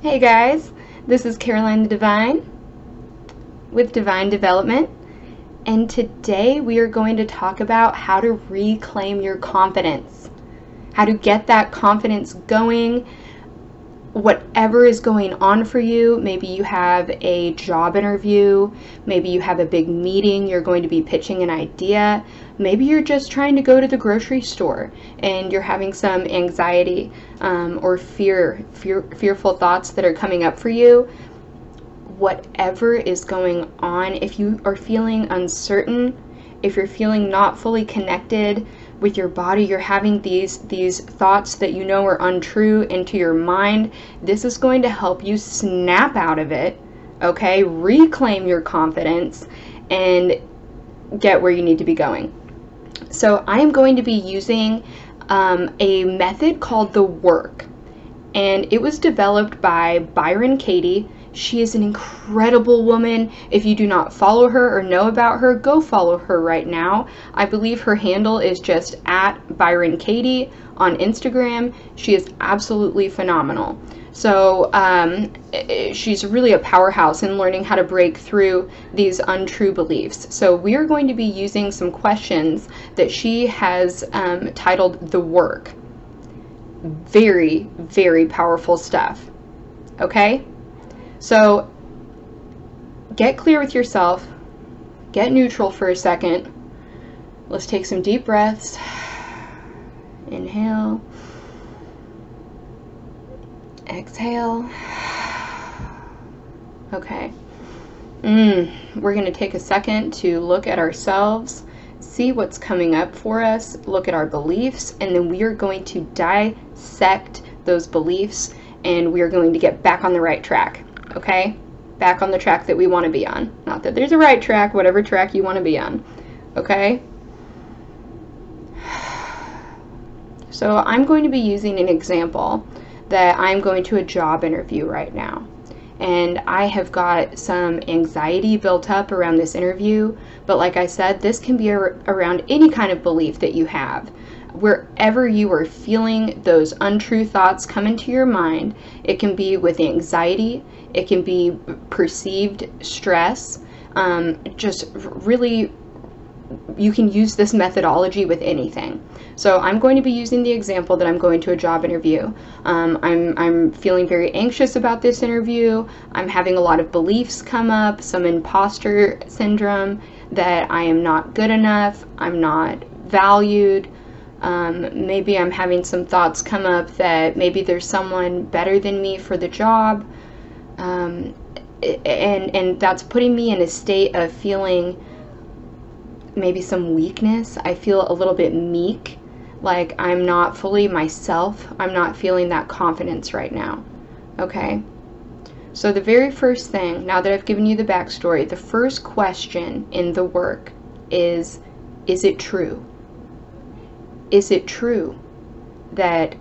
Hey guys, this is Caroline the Divine with Divine Development, and today we are going to talk about how to reclaim your confidence, how to get that confidence going, whatever is going on for you. Maybe you have a job interview, maybe you have a big meeting, you're going to be pitching an idea, maybe you're just trying to go to the grocery store and you're having some anxiety or fearful thoughts that are coming up for you. Whatever is going on, if you are feeling uncertain, if you're feeling not fully connected with your body, you're having these thoughts that you know are untrue into your mind, this is going to help you snap out of it, okay? Reclaim your confidence and get where you need to be going. So I am going to be using a method called the work, and it was developed by Byron Katie. She is an incredible woman. If you do not follow her or know about her, go follow her right now. I believe her handle is just @Byron Katie on Instagram. She is absolutely phenomenal. So she's really a powerhouse in learning how to break through these untrue beliefs. So we are going to be using some questions that she has titled The Work. Very, very powerful stuff. Okay? So get clear with yourself, get neutral for a second. Let's take some deep breaths. Inhale, exhale. Okay. We're going to take a second to look at ourselves, see what's coming up for us, look at our beliefs, and then we are going to dissect those beliefs and we are going to get back on the right track. Okay, back on the track that we want to be on. Not that there's a right track, whatever track you want to be on. Okay, so I'm going to be using an example that I'm going to a job interview right now, and I have got some anxiety built up around this interview, but like I said, this can be around any kind of belief that you have. Wherever you are feeling those untrue thoughts come into your mind, it can be with anxiety, it can be perceived stress, just really, you can use this methodology with anything. So I'm going to be using the example that I'm going to a job interview. I'm feeling very anxious about this interview. I'm having a lot of beliefs come up, some imposter syndrome, that I am not good enough, I'm not valued. Maybe I'm having some thoughts come up that maybe there's someone better than me for the job, and that's putting me in a state of feeling maybe some weakness. I feel a little bit meek, like I'm not fully myself. I'm not feeling that confidence right now. Okay, so the very first thing, now that I've given you the backstory, the first question in the work is it true? Is it true that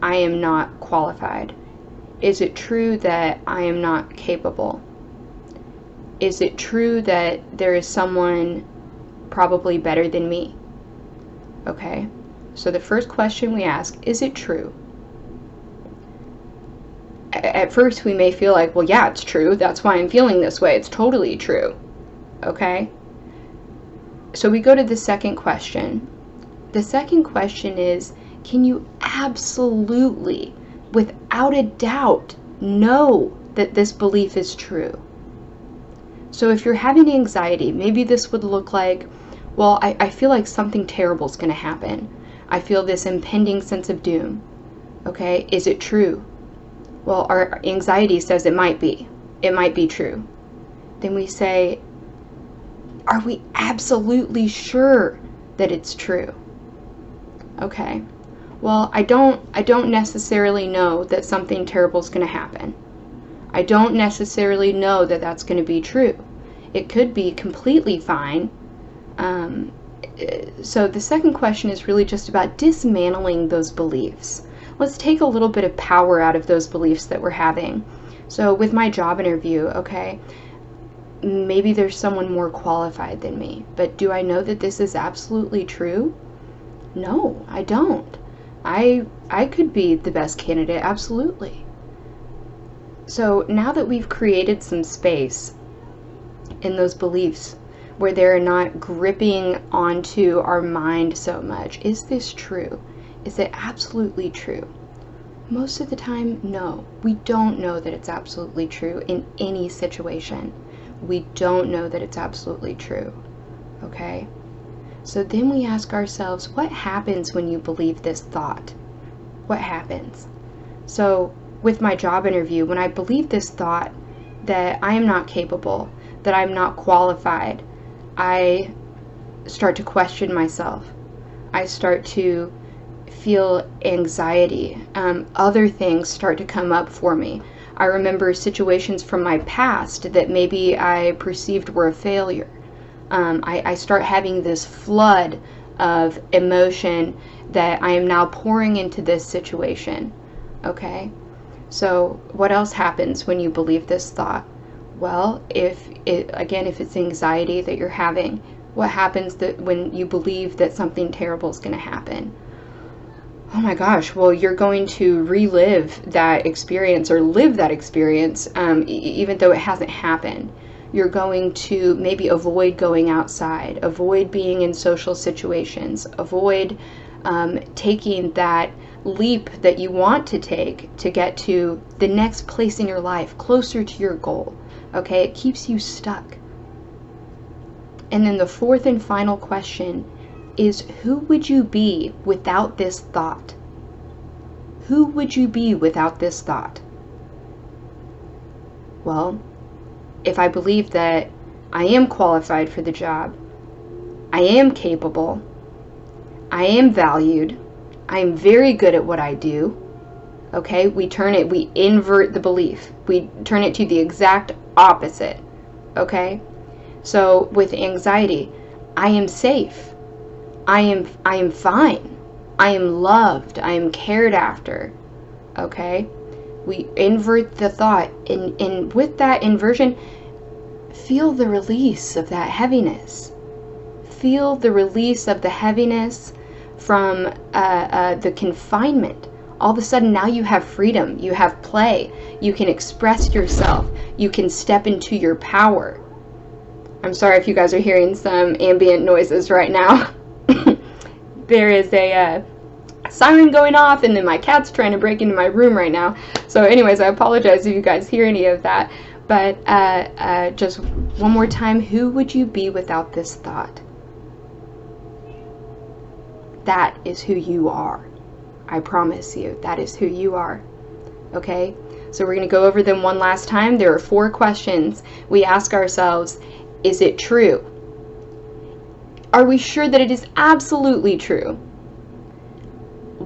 I am not qualified? Is it true that I am not capable? Is it true that there is someone probably better than me? Okay, so the first question we ask, is it true? At first we may feel like, well, yeah, it's true. That's why I'm feeling this way. It's totally true. Okay, so we go to the second question. The second question is, can you absolutely, without a doubt, know that this belief is true? So if you're having anxiety, maybe this would look like, well, I feel like something terrible is going to happen. I feel this impending sense of doom. Okay, is it true? Well, our anxiety says it might be. It might be true. Then we say, are we absolutely sure that it's true? Okay, well, I don't necessarily know that something terrible is going to happen. I don't necessarily know that that's going to be true. It could be completely fine. So the second question is really just about dismantling those beliefs. Let's take a little bit of power out of those beliefs that we're having. So with my job interview, okay, maybe there's someone more qualified than me, but do I know that this is absolutely true? No, I don't. I could be the best candidate, absolutely. So now that we've created some space in those beliefs where they're not gripping onto our mind so much, is this true? Is it absolutely true? Most of the time, no. We don't know that it's absolutely true in any situation. We don't know that it's absolutely true. Okay? So then we ask ourselves, what happens when you believe this thought? What happens? So with my job interview, when I believe this thought that I am not capable, that I'm not qualified, I start to question myself. I start to feel anxiety. Other things start to come up for me. I remember situations from my past that maybe I perceived were a failure. I start having this flood of emotion that I am now pouring into this situation. Okay? So what else happens when you believe this thought? Well, if it's anxiety that you're having, what happens when you believe that something terrible is going to happen? Oh my gosh, well, you're going to relive that experience or live that experience even though it hasn't happened. You're going to maybe avoid going outside, avoid being in social situations, avoid taking that leap that you want to take to get to the next place in your life, closer to your goal. Okay, it keeps you stuck. And then the fourth and final question is, who would you be without this thought? Who would you be without this thought? Well, if I believe that I am qualified for the job, I am capable, I am valued, I am very good at what I do, okay, we invert the belief. We turn it to the exact opposite, okay? So with anxiety, I am safe, I am fine, I am loved, I am cared after, okay? We invert the thought, and with that inversion, feel the release of that heaviness. Feel the release of the heaviness from the confinement. All of a sudden now you have freedom, you have play, you can express yourself, you can step into your power. I'm sorry if you guys are hearing some ambient noises right now. There is a siren going off, and then my cat's trying to break into my room right now. So anyways, I apologize if you guys hear any of that. But just one more time, who would you be without this thought? That is who you are. I promise you, that is who you are. Okay? So we're going to go over them one last time. There are 4 questions we ask ourselves. Is it true? Are we sure that it is absolutely true?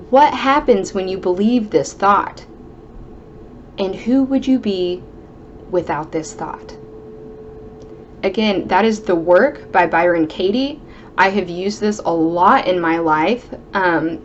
What happens when you believe this thought? And who would you be without this thought? Again, that is The Work by Byron Katie. I have used this a lot in my life. I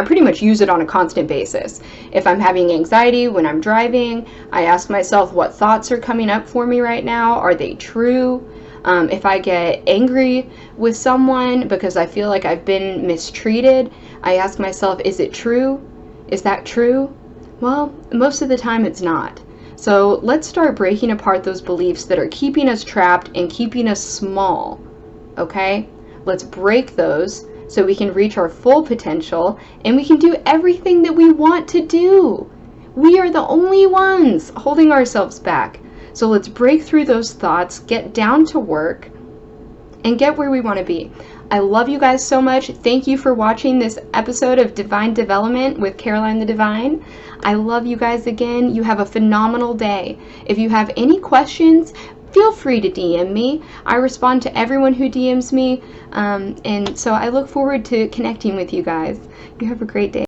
pretty much use it on a constant basis. If I'm having anxiety when I'm driving, I ask myself, what thoughts are coming up for me right now? Are they true? If I get angry with someone because I feel like I've been mistreated, I ask myself, is it true? Is that true? Well, most of the time it's not. So let's start breaking apart those beliefs that are keeping us trapped and keeping us small, okay? Let's break those so we can reach our full potential and we can do everything that we want to do. We are the only ones holding ourselves back. So let's break through those thoughts, get down to work, and get where we want to be. I love you guys so much. Thank you for watching this episode of Divine Development with Caroline the Divine. I love you guys again. You have a phenomenal day. If you have any questions, feel free to DM me. I respond to everyone who DMs me, and so I look forward to connecting with you guys. You have a great day.